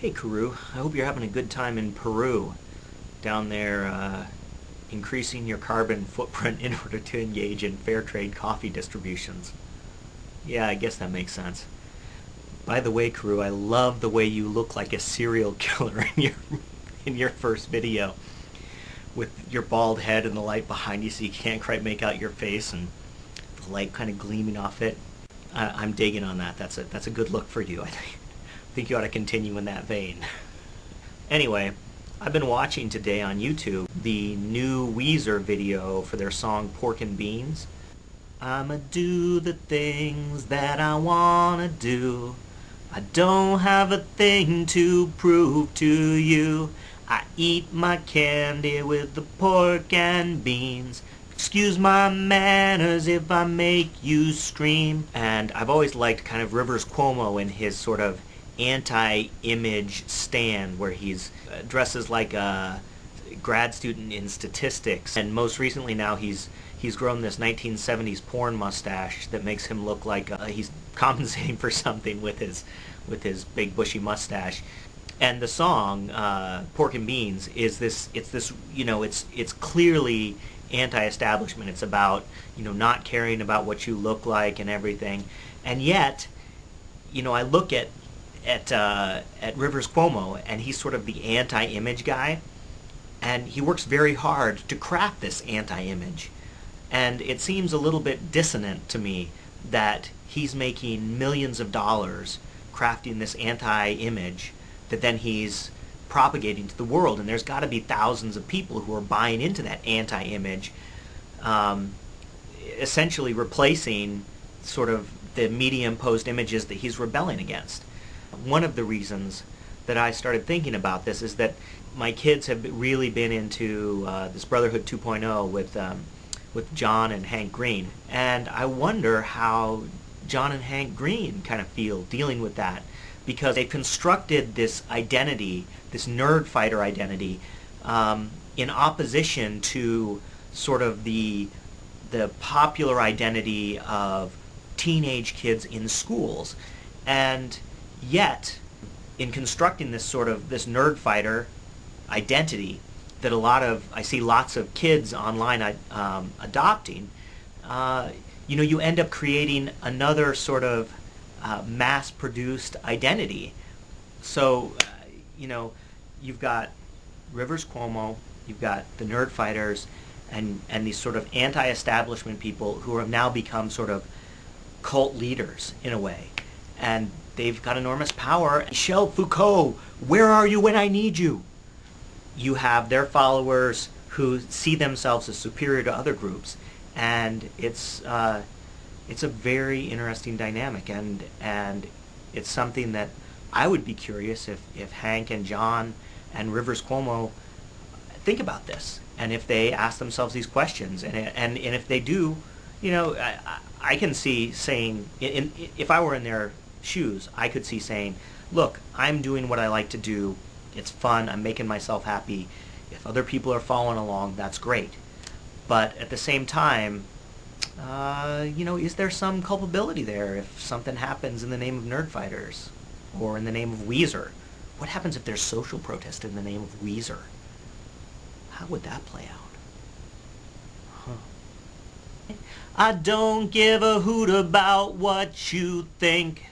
Hey Carew, I hope you're having a good time in Peru, down there increasing your carbon footprint in order to engage in fair trade coffee distributions. Yeah, I guess that makes sense. By the way, Carew, I love the way you look like a serial killer in your first video, with your bald head and the light behind you so you can't quite make out your face and the light kind of gleaming off it. I'm digging on that. That's a good look for you, I think. I think you ought to continue in that vein. Anyway, I've been watching today on YouTube the new Weezer video for their song Pork and Beans. I'ma do the things that I wanna do. I don't have a thing to prove to you. I eat my candy with the pork and beans. Excuse my manners if I make you scream. And I've always liked kind of Rivers Cuomo in his sort of anti-image stand where he's dresses like a grad student in statistics, and most recently now he's grown this 1970s porn mustache that makes him look like he's compensating for something with his big bushy mustache. And the song Pork and Beans is this, it's clearly anti-establishment. It's about, not caring about what you look like and everything. And yet, I look at Rivers Cuomo, and he's sort of the anti-image guy, and he works very hard to craft this anti-image. And it seems a little bit dissonant to me that he's making millions of dollars crafting this anti-image that then he's propagating to the world, and there's got to be thousands of people who are buying into that anti-image, essentially replacing sort of the media-imposed images that he's rebelling against. One of the reasons that I started thinking about this is that my kids have really been into this Brotherhood 2.0 with John and Hank Green, and I wonder how John and Hank Green kind of feel dealing with that, because they constructed this identity, this nerd fighter identity, in opposition to sort of the popular identity of teenage kids in schools. And yet, in constructing this nerd fighter identity that I see lots of kids online adopting, you end up creating another sort of mass-produced identity. So, you've got Rivers Cuomo, you've got the nerd fighters, and these sort of anti-establishment people who have now become sort of cult leaders in a way. And they've got enormous power. Michel Foucault, where are you when I need you? You have their followers who see themselves as superior to other groups, and it's a very interesting dynamic, and it's something that I would be curious if Hank and John and Rivers Cuomo think about this, and if they ask themselves these questions, and if they do, I can see saying, if I were in their shoes, I could see saying, look, I'm doing what I like to do, it's fun, I'm making myself happy, if other people are following along, that's great. But at the same time, is there some culpability there if something happens in the name of Nerdfighters, or in the name of Weezer? What happens if there's social protest in the name of Weezer? How would that play out? I don't give a hoot about what you think.